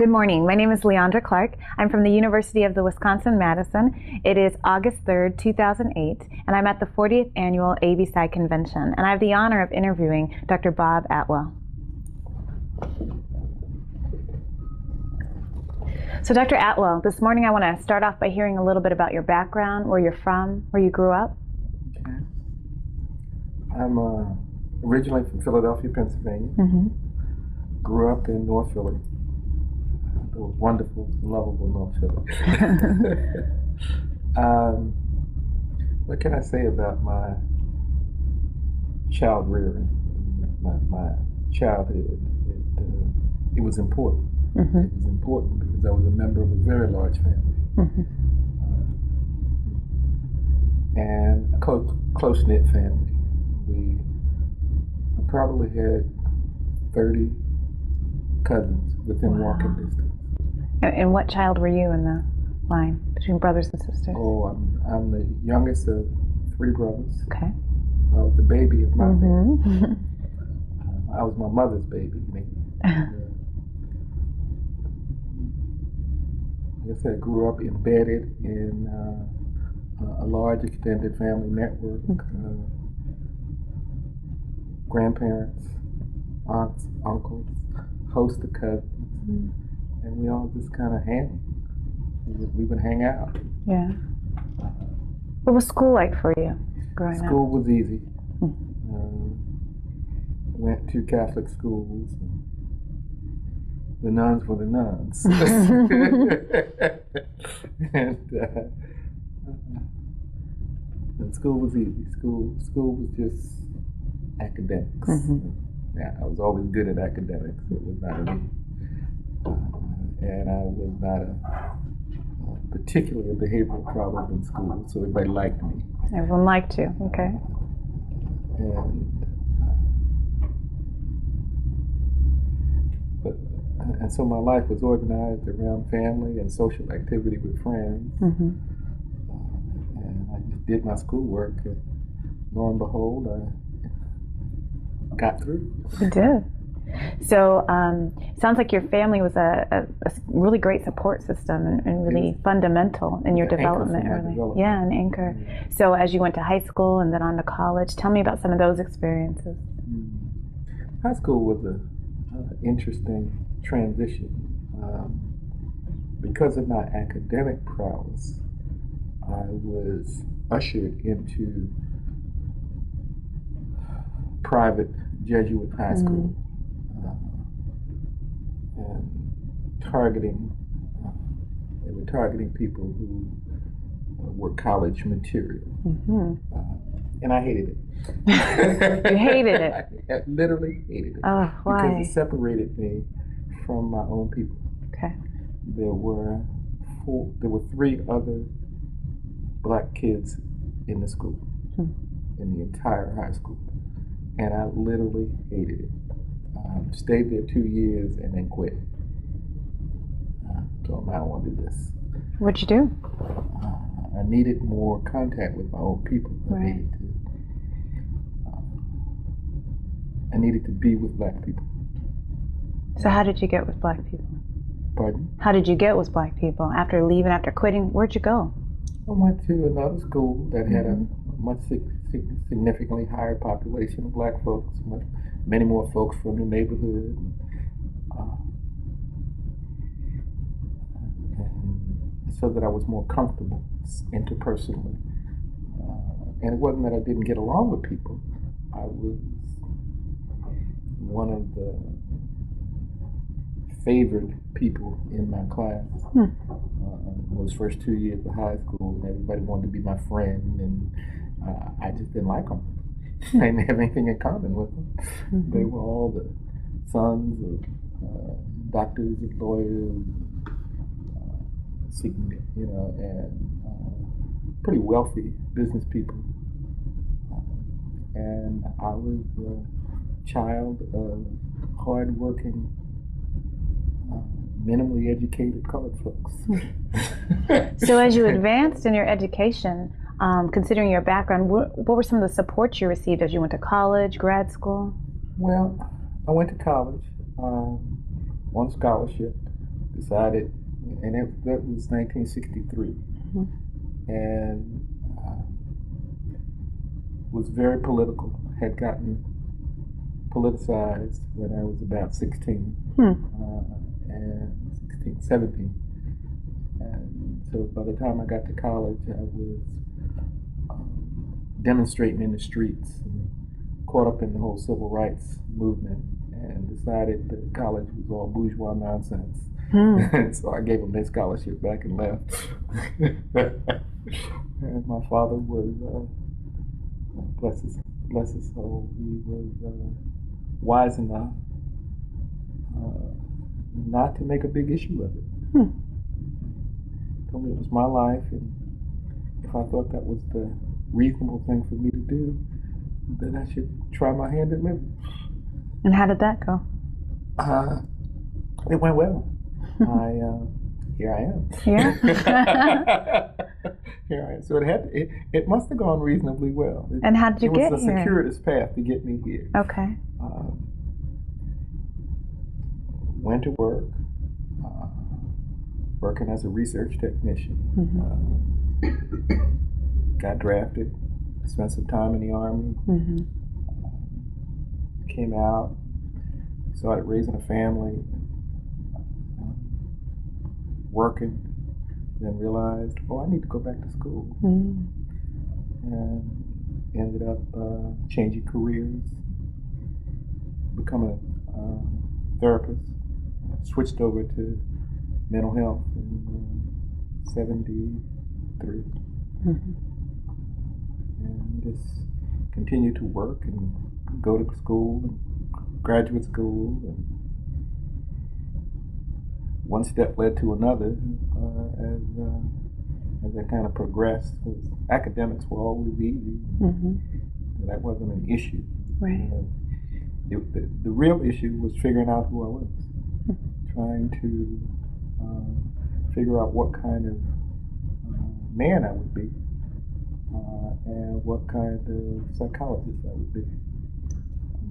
Good morning. My name is Ondra Clark. I'm from the University of the Wisconsin-Madison. It is August 3rd, 2008, and I'm at the 40th Annual ABPsi Convention, and I have the honor of interviewing Dr. Bob Atwell. So Dr. Atwell, this morning I want to start off by hearing a little bit about your background, where you're from, where you grew up. Okay. I'm originally from Philadelphia, Pennsylvania. Grew up in North Philly. The wonderful, lovable North Philly. What can I say about my child rearing, my childhood? It was important. It was important because I was a member of a very large family. And a close-knit family. We probably had 30 cousins within walking distance. And what child were you in the line between brothers and sisters? Oh, I'm the youngest of 3 brothers. Okay. I was the baby of my family. I was my mother's baby. Like I said, I grew up embedded in a large extended family network. Grandparents, aunts, uncles, host of cousins, and we all just kind of we would hang out. Yeah. What was school like for you growing up? School was easy. Went to Catholic schools. The nuns were the nuns. And school was easy. School was just academics. Yeah, I was always good at academics. It was not me. And I was not particularly a behavioral problem in school, so everybody liked me. Everyone liked you, okay. And so my life was organized around family and social activity with friends. And I just did my schoolwork, and lo and behold, I got through. You did. So sounds like your family was a really great support system and really fundamental in your development early. Yeah, an anchor. So as you went to high school and then on to college, tell me about some of those experiences. High school was an interesting transition. Because of my academic prowess, I was ushered into private Jesuit high school. And they were targeting people who were college material. And I hated it. You hated it? I literally hated it. Oh, why? Because it separated me from my own people. Okay. There were 3 other black kids in the school, in the entire high school. And I literally hated it. Stayed there 2 years and then quit. So I don't want to do this. What'd you do? I needed more contact with my own people. Right. I needed to be with black people. So how did you get with black people? Pardon? How did you get with black people? After leaving, after quitting, where'd you go? I went to another school that had a much significantly higher population of black folks, many more folks from the neighborhood. And so that I was more comfortable interpersonally. And it wasn't that I didn't get along with people. I was one of the favored people in my class. Those first 2 years of high school, everybody wanted to be my friend, and I just didn't like them. I didn't have anything in common with them. They were all the sons of doctors and lawyers, and pretty wealthy business people. And I was a child of hardworking, minimally educated colored folks. So as you advanced in your education, considering your background, what were some of the supports you received as you went to college, grad school? Well, I went to college on scholarship. decided, and that was 1963, and was very political, had gotten politicized when I was about 16, and 16, 17. And so by the time I got to college, I was demonstrating in the streets, and caught up in the whole civil rights movement, and decided that college was all bourgeois nonsense. And so I gave him their scholarship back and left. And my father was, bless his soul, he was wise enough not to make a big issue of it. Told me it was my life, and if I thought that was the reasonable thing for me to do, then I should try my hand at living. And how did that go? It went well. Here I am. Yeah. Here I am. So it must have gone reasonably well. And how did you get here? It was a circuitous path to get me here. Okay. Went to work, working as a research technician. Got drafted, spent some time in the Army, came out, started raising a family, working, then realized, I need to go back to school. And ended up changing careers, becoming a therapist, switched over to mental health in 73. And just continued to work and go to school, and graduate school, and one step led to another as I kind of progressed. Academics were always easy. That wasn't an issue. Right. The real issue was figuring out who I was, trying to figure out what kind of man I would be, and what kind of psychologist I would be.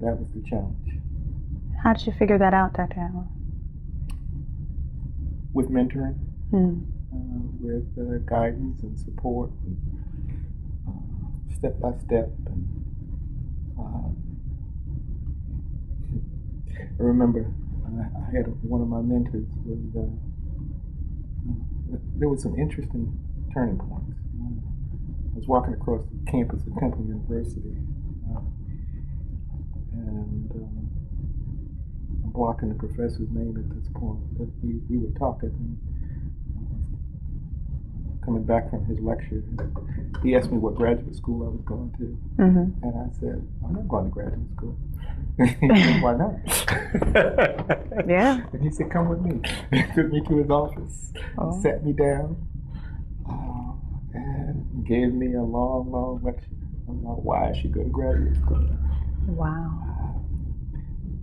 That was the challenge. How did you figure that out, Dr. Atwell? With mentoring, with guidance and support, and step by step. And I remember I had one of my mentors was there was some interesting turning points. I was walking across the campus at Temple University, and I'm blocking the professor's name at this point, but we were talking, coming back from his lecture. He asked me what graduate school I was going to, and I said, I'm not going to graduate school. He said, why not? Yeah. And he said, come with me. He took me to his office, sat me down, and gave me a long lecture about why I should go to graduate school. Wow.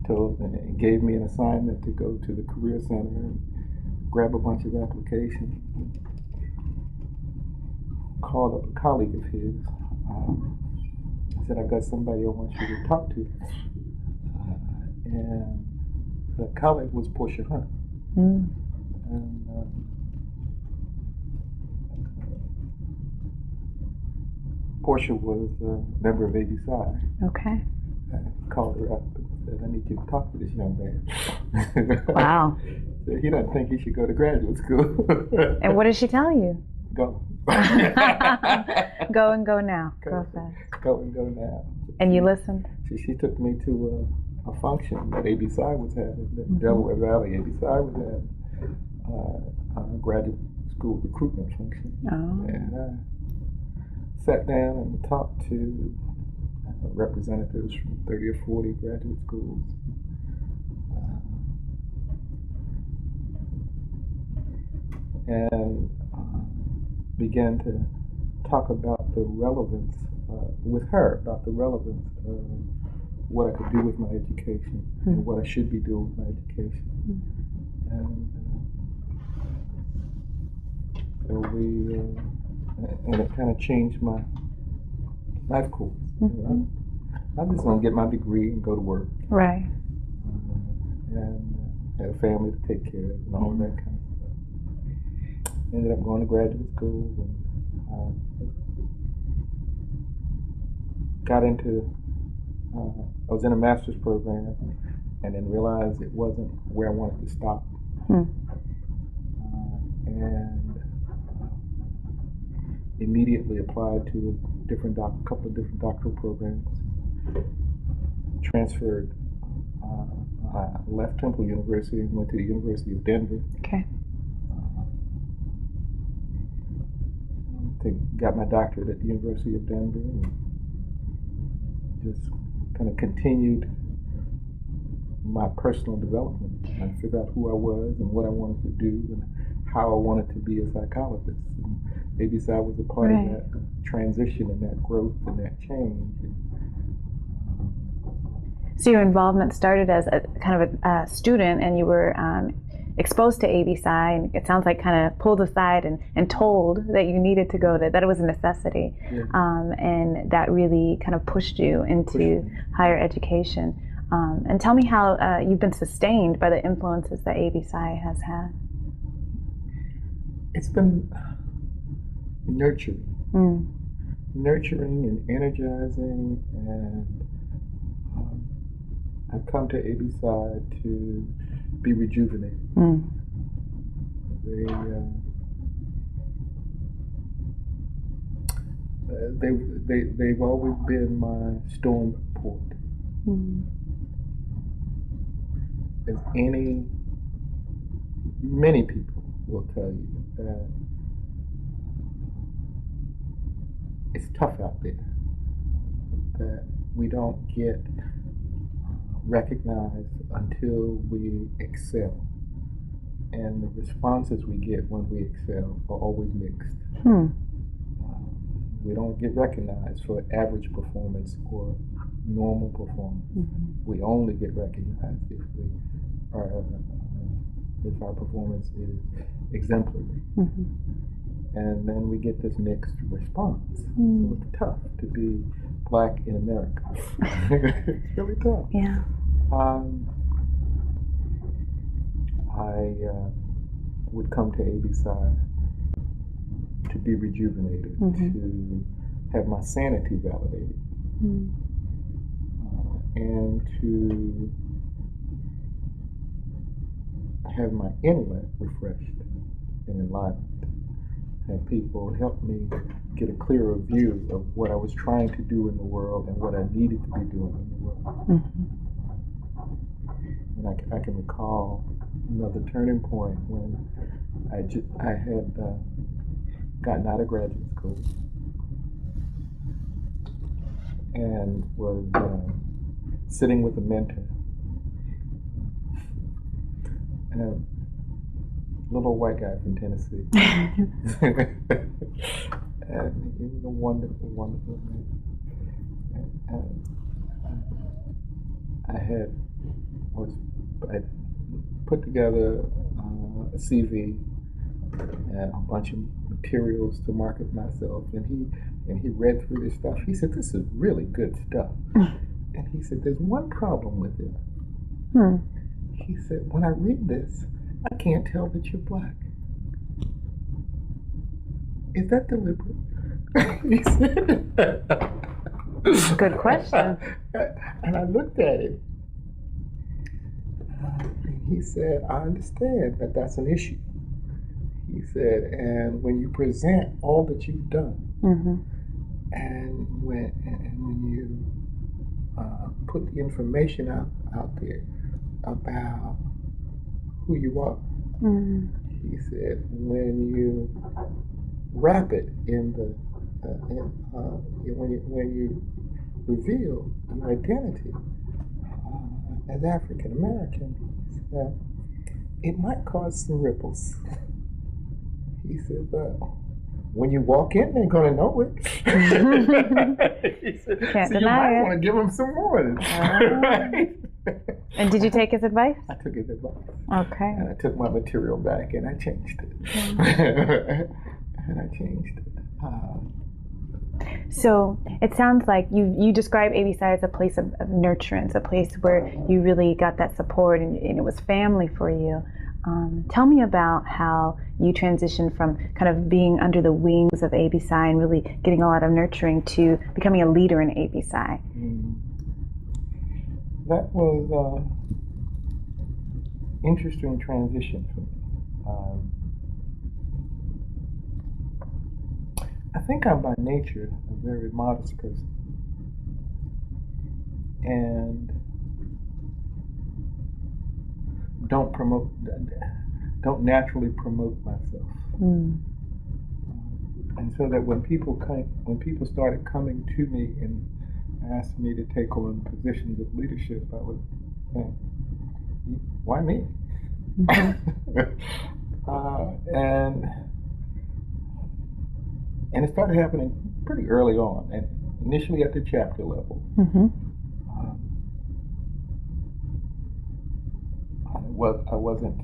And gave me an assignment to go to the Career Center and grab a bunch of applications. Called up a colleague of his. I said, I've got somebody I want you to talk to. And the colleague was Portia Hunt. And Portia was a member of ABPsi. Okay. I called her up and said, I need you to talk to this young man. Wow. So he doesn't think he should go to graduate school. And what did she tell you? Go. Go and go now. Go fast. Go and go now. And you listened? She took me to a function that ABPsi was having, that Delaware Valley ABPsi was having, a graduate school recruitment function. And I sat down and talked to representatives from 30 or 40 graduate schools. And began to talk about the relevance, with her, about the relevance of what I could do with my education and what I should be doing with my education. And so and it kind of changed my life course. I'm just going to get my degree and go to work. Right. And had a family to take care of and all of that kind of stuff. Ended up going to graduate school and got into, I was in a master's program and then realized it wasn't where I wanted to stop. And immediately applied to a couple of different doctoral programs. Transferred. I left Temple University and went to the University of Denver. Okay. Got my doctorate at the University of Denver and just kind of continued my personal development. I figured out who I was and what I wanted to do and how I wanted to be a psychologist. And ABPsi was a part of that transition and that growth and that change. So your involvement started as a kind of a student, and you were exposed to ABPsi, and it sounds like kind of pulled aside and told that you needed to go to, that it was a necessity, and that really kind of pushed you into higher education. And tell me how you've been sustained by the influences that ABPsi has had. It's been nurturing, nurturing and energizing, and I come to ABPsi to be rejuvenated. They've always been my storm port. As many people will tell you that it's tough out there, that we don't get recognized until we excel, and the responses we get when we excel are always mixed. We don't get recognized for average performance or normal performance. We only get recognized if our performance is exemplary. And then we get this mixed response. So it's tough to be Black in America. It's really tough. Yeah. I would come to ABPsi to be rejuvenated, to have my sanity validated, and to have my intellect refreshed and enlivened. Have people help me get a clearer view of what I was trying to do in the world and what I needed to be doing in the world. And I can recall another turning point when I had gotten out of graduate school and was sitting with a mentor. And a little white guy from Tennessee. And he was a wonderful, wonderful man. And I had put together a CV and a bunch of materials to market myself, and he read through this stuff. He said, "This is really good stuff." And he said, "There's one problem with it." He said, "When I read this, I can't tell that you're Black. Is that deliberate?" He said. Good question. And I looked at it. And he said, "I understand that that's an issue." He said, "And when you present all that you've done, and when you put the information out there about who you are," he said, "when you wrap it in the when you reveal your identity as African American, it might cause some ripples." He said, "But when you walk in, they're going to know it." He said, Can't "So deny you might it. want to give them some more." Right? And did you take his advice? I took his advice. Okay. And I took my material back and I changed it. And I changed it. So it sounds like you describe ABPsi as a place of nurturance, a place where you really got that support and it was family for you. Tell me about how you transitioned from kind of being under the wings of ABPsi and really getting a lot of nurturing to becoming a leader in ABPsi. That was an interesting transition for me. I think I'm by nature a very modest person, and don't naturally promote myself. And so that when people started coming to me and asked me to take on positions of leadership, I would think, why me? And it started happening pretty early on, and initially at the chapter level. I wasn't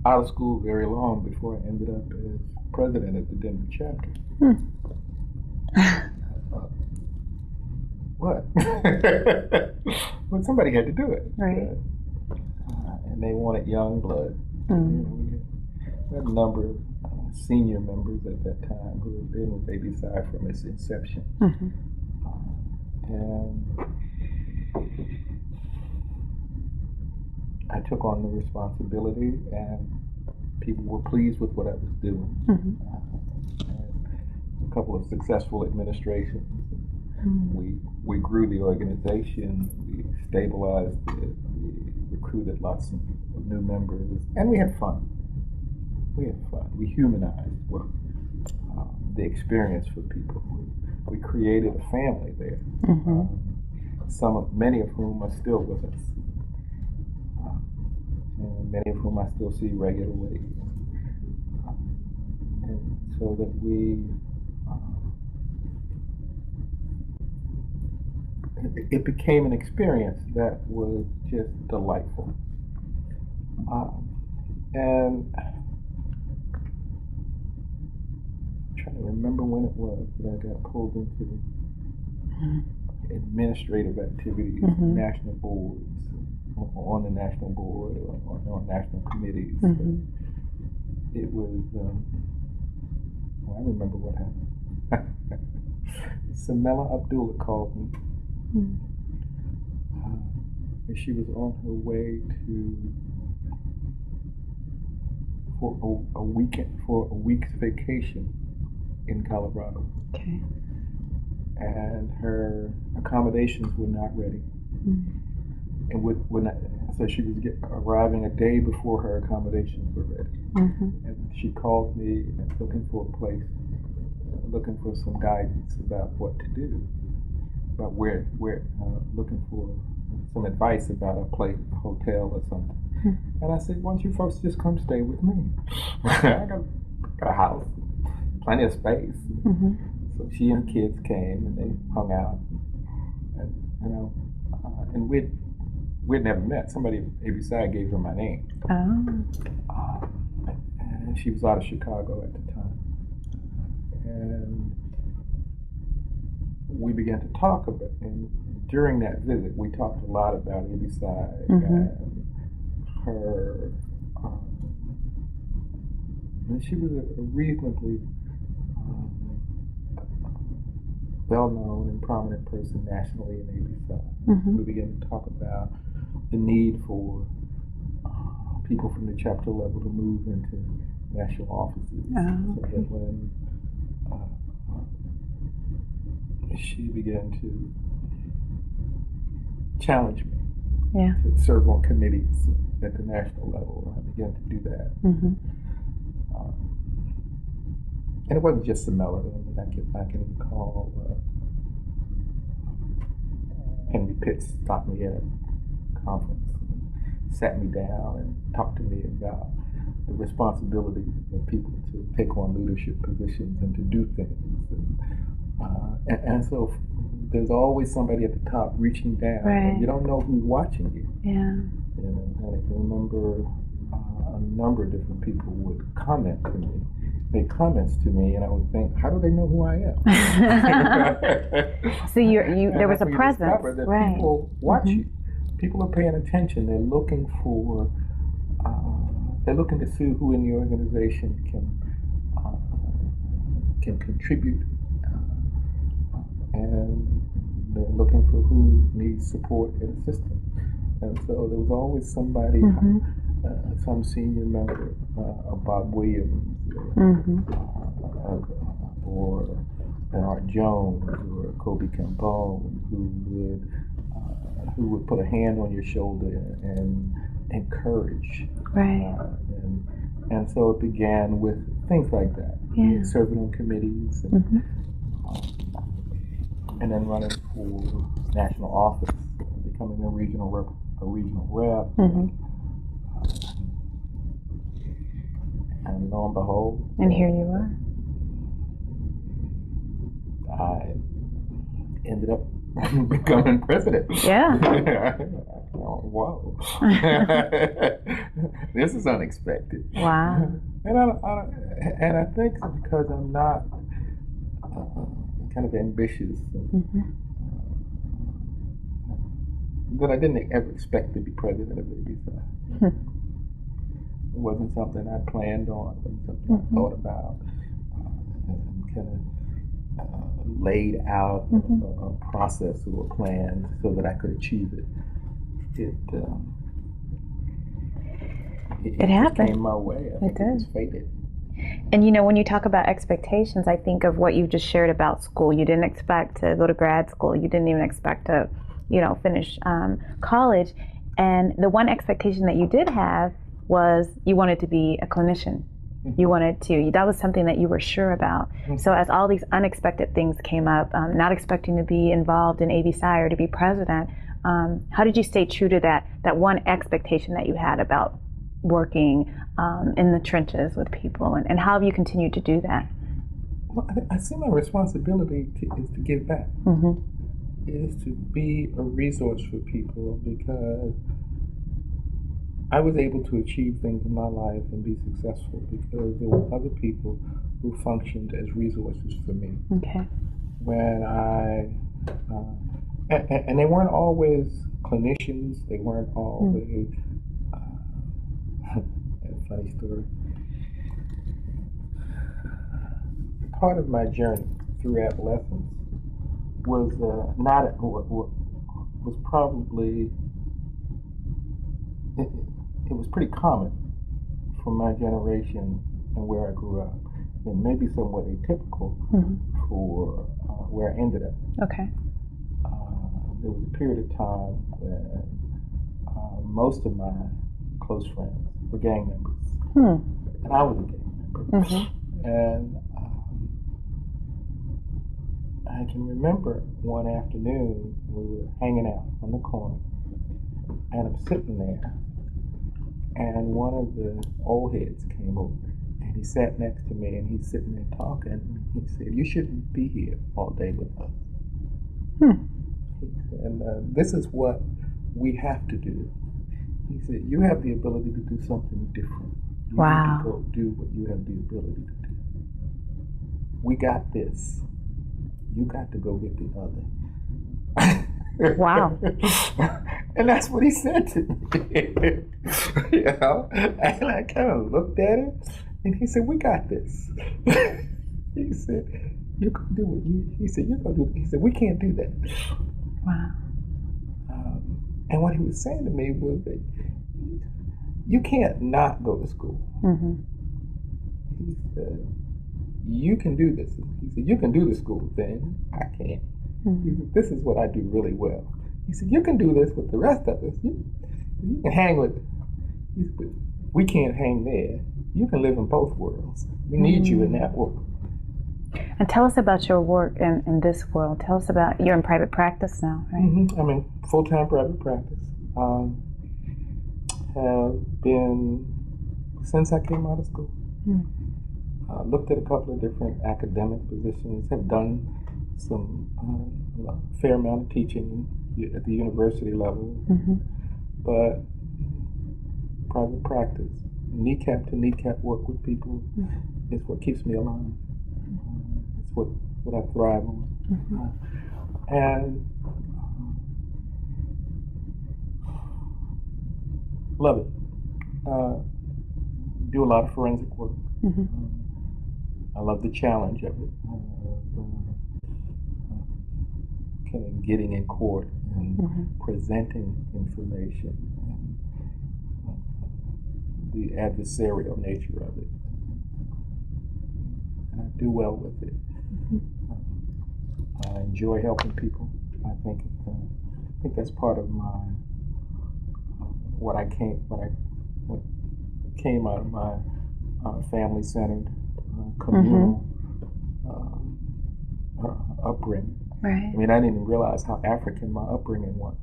out of school very long before I ended up as president of the Denver chapter. What? Well, somebody had to do it. Right. And they wanted young blood. We had a number of senior members at that time who had been with ABPsi from its inception. And I took on the responsibility, and people were pleased with what I was doing. And a couple of successful administrations. We grew the organization, we stabilized it, we recruited lots of new members, and we had fun. We humanized the experience for people. We created a family there. Many of whom are still with us, and many of whom I still see regularly. And so that it became an experience that was just delightful. And I'm trying to remember when it was that I got pulled into administrative activities, national boards, on the national board, or on national committees. It was, I remember what happened. Samela Abdullah called me. She was on her way for a week's vacation in Colorado. Okay. And her accommodations were not ready. And so she was arriving a day before her accommodations were ready. And she called me looking for a place, looking for some guidance about what to do, about where looking for some advice about a place, a hotel or something. And I said, why don't you folks just come stay with me? I got a house, plenty of space. So she and the kids came and they hung out, and and we'd never met. Somebody at ABPsi gave her my name. And she was out of Chicago at the time. And we began to talk about it. And during that visit, we talked a lot about ABPsi and her. And she was a reasonably well-known and prominent person nationally in ABPsi. We began to talk about the need for people from the chapter level to move into national offices. So that when she began to challenge me to serve on committees at the national level, I began to do that. And it wasn't just Samela. I can recall Henry Pitts stopped me at a conference, and sat me down and talked to me about the responsibility of people to take on leadership positions and to do things. And so there's always somebody at the top reaching down, and you don't know who's watching you. And I can remember a number of different people would comment to me make comments to me, and I would think, how do they know who I am? So there was a presence, that right? People watch you. People are paying attention. They're looking for. They're looking to see who in the organization can contribute, and they're looking for who needs support and assistance. And so there was always somebody, some senior member, Bob Williams, or Bernard Jones, or Kobe Campone, who would put a hand on your shoulder and encourage. Right. And so it began with things like that. Yeah. Serving on committees, and then running for national office, becoming a regional rep. And lo and behold, and here you are. I ended up becoming president. Yeah. Whoa. This is unexpected. Wow. And I think it's because I'm not kind of ambitious, that I didn't ever expect to be president of ABPsi. It wasn't something I planned on. It wasn't something I thought about. And kind of laid out a process or a plan so that I could achieve it. It happened. Came my way. I think it was fated. And when you talk about expectations, I think of what you just shared about school. You didn't expect to go to grad school. You didn't even expect to, finish college. And the one expectation that you did have was you wanted to be a clinician. You wanted to. That was something that you were sure about. So as all these unexpected things came up, not expecting to be involved in ABPsi or to be president, how did you stay true to that one expectation that you had about working in the trenches with people, and how have you continued to do that? Well, I see my responsibility is to give back. Is to be a resource for people, because I was able to achieve things in my life and be successful because there were other people who functioned as resources for me. Okay. When and they weren't always clinicians. They weren't always. A funny story. Part of my journey through adolescence was was probably. It was pretty common for my generation and where I grew up, and maybe somewhat atypical for where I ended up. Okay. There was a period of time when most of my close friends were gang members, and I was a gang member. And I can remember one afternoon we were hanging out on the corner, and I'm sitting there. And one of the old heads came over, and he sat next to me, and he's sitting there talking, and he said, "You shouldn't be here all day with us." And this is what we have to do. He said, "You have the ability to do something different. You need to go do what you have the ability to do. We got this. You got to go get the other." Wow. And that's what he said to me. And I kind of looked at him, and he said, "We got this." He said, "You can do it." He said, "You're gonna do it." He said, "We can't do that." Wow. And what he was saying to me was that you can't not go to school. He said, "You can do this." He said, "You can do the school thing. I can't." He said, "This is what I do really well." He said, "You can do this with the rest of us. You can hang with. He said, we can't hang there. You can live in both worlds. We need you in that world." And tell us about your work in this world. Tell us about, you're in private practice now, right? I'm in full-time private practice. Have been since I came out of school. Looked at a couple of different academic positions. Have done some fair amount of teaching at the university level, but private practice, kneecap to kneecap work with people, it's what keeps me alive. It's what I thrive on. And love it. Do a lot of forensic work. I love the challenge of it. Kind of getting in court and presenting information and the adversarial nature of it. And I do well with it. I enjoy helping people. I think that's part of my what came out of my family-centered, communal upbringing. Right. I mean, I didn't realize how African my upbringing was.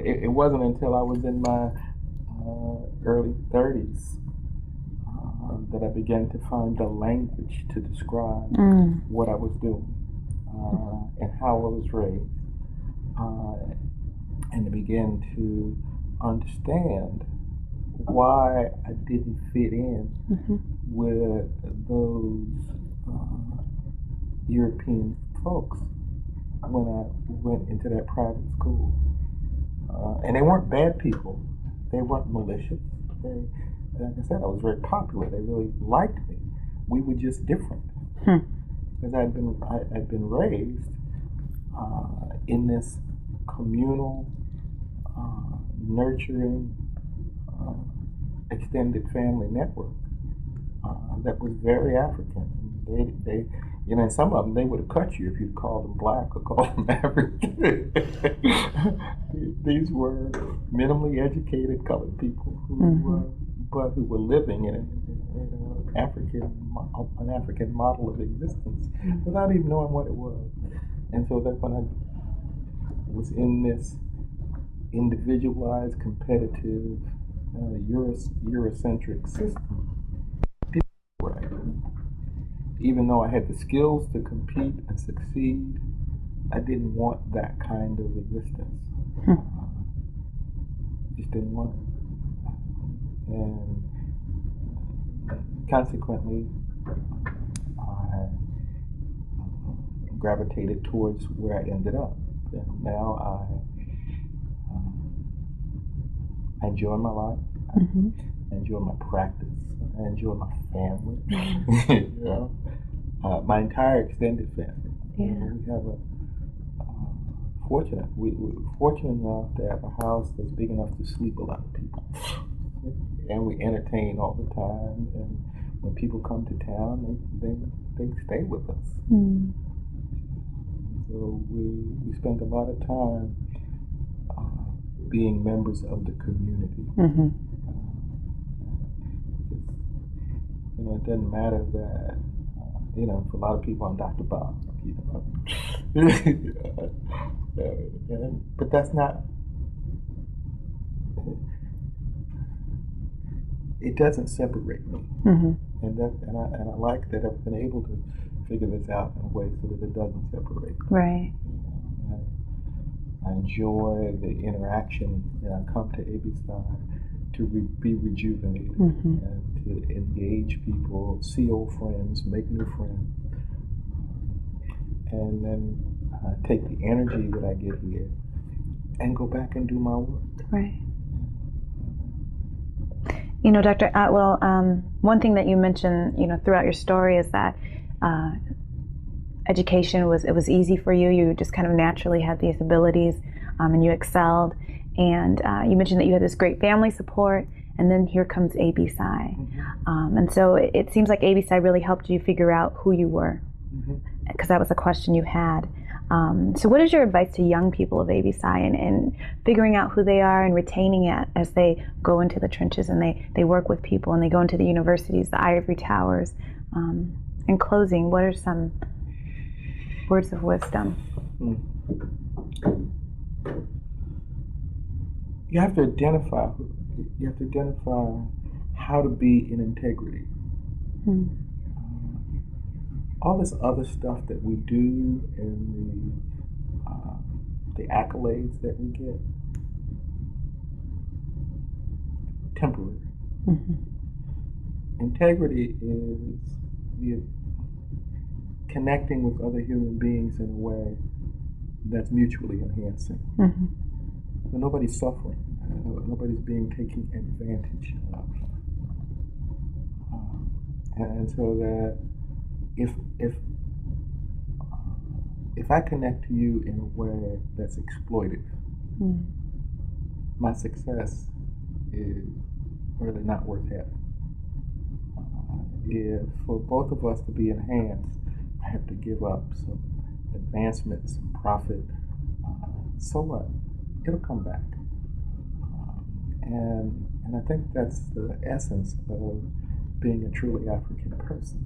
It wasn't until I was in my early 30s that I began to find the language to describe what I was doing and how I was raised, and to begin to understand why I didn't fit in with those European folks when I went into that private school. And they weren't bad people. They weren't malicious. Like I said, I was very popular. They really liked me. We were just different. Because I'd been raised in this communal, nurturing, extended family network that was very African. They and some of them, they would have cut you if you called them black or called them African. These were minimally educated colored people who were living in an African model of existence without even knowing what it was. And so that when I was in this individualized, competitive, Eurocentric system, even though I had the skills to compete and succeed, I didn't want that kind of existence. Just didn't want it. And consequently, I gravitated towards where I ended up. And now I enjoy my life. I enjoy my practice. I enjoy my family. You know, my entire extended family. Yeah. We have we're fortunate enough to have a house that's big enough to sleep a lot of people. And we entertain all the time. And when people come to town, they stay with us. So we spend a lot of time being members of the community. It doesn't matter that, for a lot of people I'm Dr. Bob, but that's not, it doesn't separate me. And I like that I've been able to figure this out in a way so that it doesn't separate me. Right. I enjoy the interaction, and I come to ABPsi to be rejuvenated and to engage people, see old friends, make new friends, and then take the energy that I get here and go back and do my work. Right. Dr. Atwell, one thing that you mentioned, throughout your story is that education was easy for you. You just kind of naturally had these abilities, and you excelled. And you mentioned that you had this great family support, and then here comes ABPsi. And so it seems like ABPsi really helped you figure out who you were, because that was a question you had. So what is your advice to young people of ABPsi and figuring out who they are and retaining it as they go into the trenches and they work with people and they go into the universities, the ivory towers? In closing, what are some words of wisdom? You have to identify how to be in integrity. All this other stuff that we do and the accolades that we get, temporary. Integrity is the connecting with other human beings in a way that's mutually enhancing. Mm-hmm. But nobody's suffering. Nobody's being taken advantage of. And so that if I connect to you in a way that's exploitive, my success is really not worth having. If for both of us to be enhanced, I have to give up some advancement, some profit. So what? It'll come back. And I think that's the essence of being a truly African person,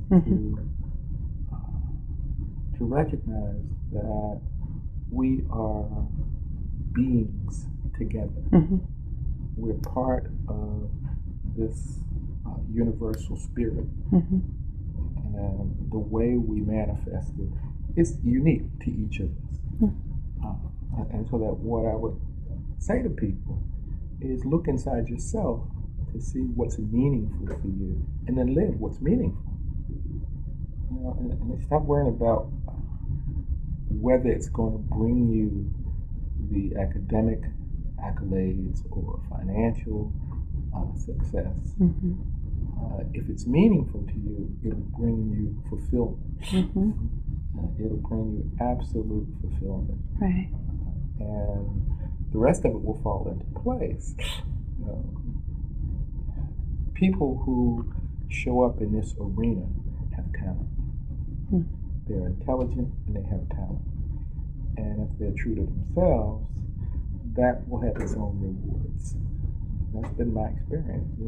to recognize that we are beings together. We're part of this universal spirit, and the way we manifest it is unique to each of us. And so that what I would say to people is look inside yourself to see what's meaningful for you, and then live what's meaningful. You know, and stop worrying about whether it's going to bring you the academic accolades or financial success. If it's meaningful to you, it'll bring you fulfillment. It'll bring you absolute fulfillment. Right. And the rest of it will fall into place. People who show up in this arena have talent. They're intelligent and they have talent. And if they're true to themselves, that will have its own rewards. That's been my experience.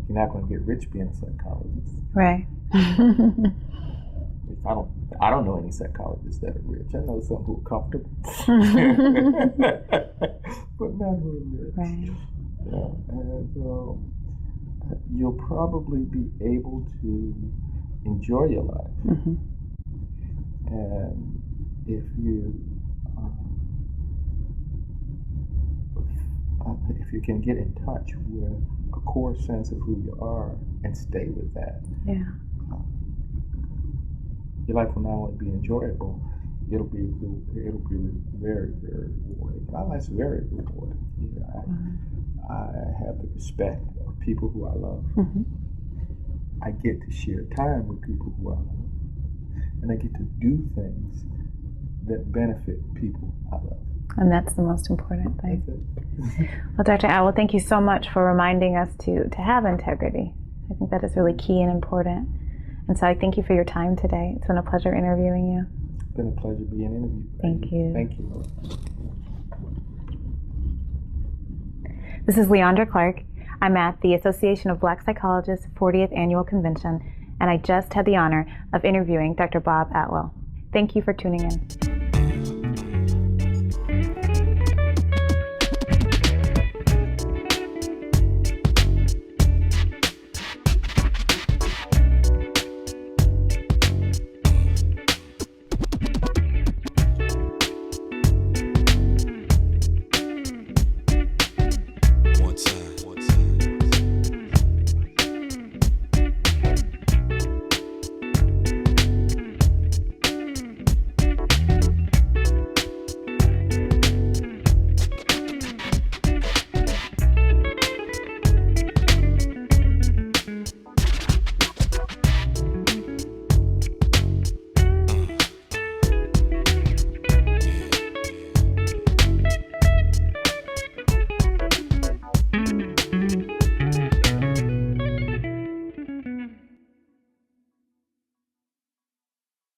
You're not going to get rich being a psychologist. Right. I don't know any psychologists that are rich. I know some who are comfortable, but not who are rich. Right. Yeah. And so you'll probably be able to enjoy your life. And if you can get in touch with a core sense of who you are and stay with that, your life will not only be enjoyable, it'll be very, very rewarding. My life's very rewarding. I have the respect of people who I love. I get to share time with people who I love, and I get to do things that benefit people I love. And that's the most important thing. Well, Dr. Atwell, thank you so much for reminding us to have integrity. I think that is really key and important. And so I thank you for your time today. It's been a pleasure interviewing you. It's been a pleasure being interviewed. Thank you. Thank you. This is Ondra Clark. I'm at the Association of Black Psychologists 40th Annual Convention, and I just had the honor of interviewing Dr. Bob Atwell. Thank you for tuning in.